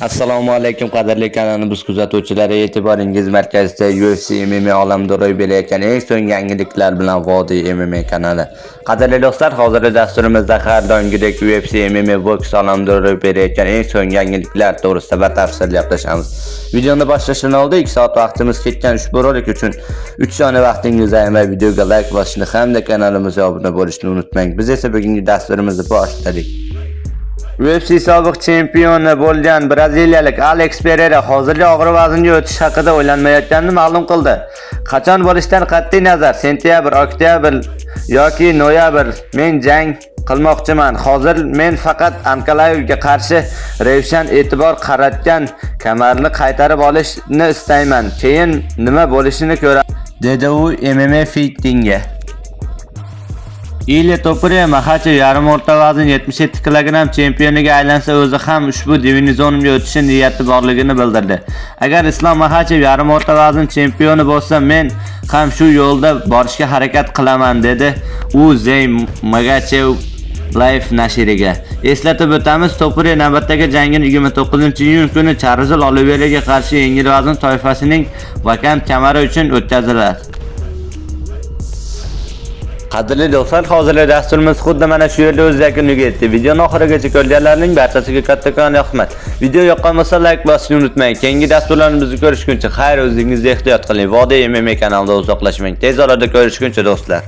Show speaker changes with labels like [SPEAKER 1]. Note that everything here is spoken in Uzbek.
[SPEAKER 1] Assalomu alaykum qadrli kanalimiz kuzatuvchilari, e'tiboringiz markazida UFC MMA olamida ro'y berayotgan eng so'nggi yangiliklar bilan Vodiy MMA kanali. Qadrli do'stlar, hozirgi dasturimizda har doimgidek UFC MMA boks olamida ro'y berayotgan eng so'nggi yangiliklar to'g'risida batafsil gaplashamiz. Videoni boshlashdan oldin 2 soat vaqtimiz ketgan ushbu rolik uchun 3 soniya vaqtingizni ayamay videoga like bosishni hamda kanalimizga obuna bo'lishni unutmang. Biz esa bugungi dasturimizni boshladik. UFC sobiq chempioni bo'lgan braziliyalik Alex Pereira hozirgi og'ir vaznga o'tish haqida o'ylanmayotganini ma'lum qildi. Qachon bo'lishidan qat'iy nazar, sentyabr, oktyabr yoki noyabr men jang qilmoqchiman. Hozir men faqat Ankalayevga qarshi ravshan e'tibor qaratgan kamarni qaytarib olishni istayman. Keyin nima bo'lishini ko'raman, dedi u MMA Fightingga. Ilya Topuria Makhachev yarim o'rta vazn 77 kg chempioniga aylansa o'zi ham ushbu divizionga o'tish niyati borligini bildirdi. Agar Islom Makhachev yarim o'rta vazn chempioni bo'lsa, men ham shu yo'lda borishga harakat qilaman, dedi u Zey Magachev Live nashriga. Eslatib o'tamiz, Topuria navbatdagi jangini 29-iyun kuni Charles Oliveiraga qarshi yengil vazn toifasining vakant kamari uchun o'tkaziladi. Qadrli do'stlar, hozirgi dasturimiz xuddi mana shu yerda o'z yakuniga yetdi. Videoni oxirigacha ko'rganlarning barchasiga kattakon rahmat. Video yoqqan bo'lsa like bosishni unutmang. Keyingi dasturlarimizni ko'rishguncha xayr, o'zingizni ehtiyot qiling. Vodiy MMA kanalida uzoqlashmang. Tez orada ko'rishguncha do'stlar.